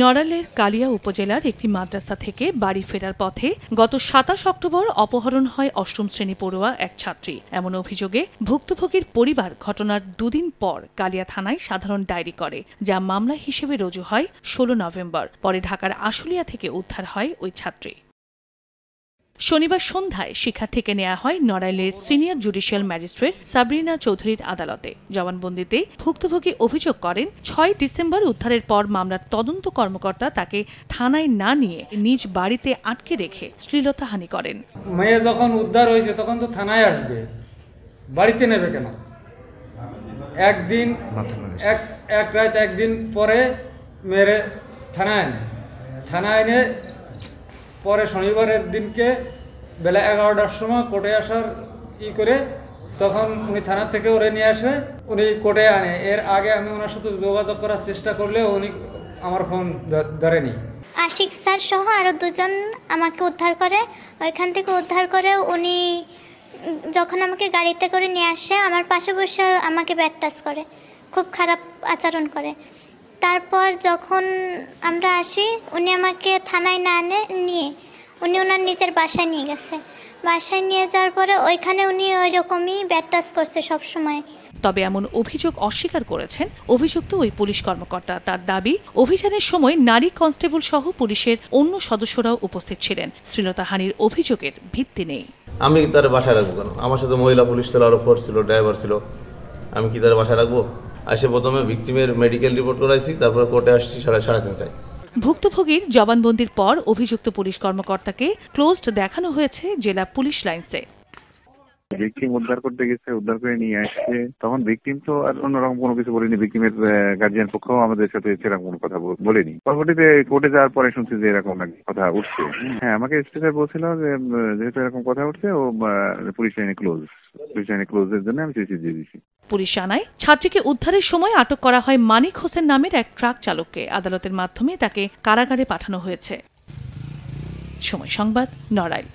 নড়াইলের কালিয়া উপজেলার একটি মাদ্রাসা থেকে বাড়ি ফেরার পথে গত ২৭ অক্টোবর অপহরণ হয় অষ্টম শ্রেণী পড়ুয়া এক ছাত্রী। এমন অভিযোগে ভুক্তভোগীর পরিবার ঘটনার দুদিন পর কালিয়া থানায় সাধারণ ডায়েরি করে, যা মামলা হিসেবে রুজু হয় ১৬ নভেম্বর। পরে ঢাকার আশুলিয়া থেকে উদ্ধার হয় ওই ছাত্রী। শনিবার সন্ধ্যায় শিক্ষার্থীকে নেওয়া হয় নড়াইলের সিনিয়র জুডিশিয়াল ম্যাজিস্ট্রেট সাবরিনা চৌধুরীর আদালতে। জবানবন্দিতে ভুক্তভোগী অভিযোগ করেন, ৬ ডিসেম্বর উদ্ধারের পর মামলার তদন্ত কর্মকর্তা তাকে থানায় না নিয়ে নিজ বাড়িতে আটকে রেখে শ্লীলতাহানি করেন। মেয়ে যখন উদ্ধার হয়েছে তখন তো থানায় আসবে, বাড়িতে নেবে কেন? একদিন এক রাত একদিন পরে মেরে থানায় এনে পরে শনিবারের দিনকে বেলা 11টার সময় কোর্টে আসার করে তখন উনি থানা থেকে ওরে নিয়ে আসে, উনি কোর্টে আনে। এর আগে আমি ওনার সাথে যোগাযোগ করার চেষ্টা করলে উনি আমার ফোন ধরেনি। আশিক স্যার সহ আরও দুজন আমাকে উদ্ধার করে। ওইখান থেকে উদ্ধার করে উনি যখন আমাকে গাড়িতে করে নিয়ে আসে, আমার পাশে বসে আমাকে ব্যাড টাচ করে, খুব খারাপ আচরণ করে। তারপর যখন আমরা আসি, উনি আমাকে থানায় না নিয়ে উনি ওনার নিজের বাসায় নিয়ে গেছে। বাসায় নিয়ে যাওয়ার পরে ওইখানে উনি ওই রকমই ব্যাড টাচ করছে সবসময়। তবে এমন অভিযোগ অস্বীকার করেছেন অভিযুক্ত ওই পুলিশ কর্মকর্তা। তার দাবি, অভিযানের সময় নারী কনস্টেবল সহ পুলিশের অন্য সদস্যরাও উপস্থিত ছিলেন। শ্লীলতাহানির অভিযোগের ভিত্তি নেই। আমি তার বাসায় রাখবো কেন? আমার সাথে মহিলা পুলিশ ছিল, আরো ফোর্স ছিল, ড্রাইভার ছিল। আমি কি তার বাসায় রাখবো? আসে প্রথমে ভিকটিমের মেডিকেল রিপোর্ট করাইছি, তারপরে কোর্টে আসছি 3:30টায়। ভুক্তভোগীর জবানবন্দির পর অভিযুক্ত পুলিশ কর্মকর্তাকে ক্লোজড দেখানো হয়েছে জেলা পুলিশ লাইনসে। ভিকটিম উদ্ধার করতে গেছে, উদ্ধার করে নিয়ে আসছে। তখন ভিকটিম তো আর অন্যরকম কোনো কিছু বলেনি। ভিকটিমের গার্জিয়ান পক্ষও আমাদের সাথে সেরকম কোনো কথা বলেনি। পরবর্তীতে কোর্টে যাওয়ার পরে শুনছি যে এরকম নাকি কথা উঠছে। হ্যাঁ, আমাকে স্টেশনে বলছিল যে যেহেতু এরকম কথা উঠছে, ও পুলিশ লাইনে ক্লোজের জন্য আমি চিঠি দিয়ে দিয়েছি। পুলিশ জানায়, ছাত্রীকে উদ্ধারের সময় আটক করা হয় মানিক হোসেন নামের এক ট্রাক চালককে। আদালতের মাধ্যমে তাকে কারাগারে পাঠানো হয়েছে। সময় সংবাদ, নড়াইল।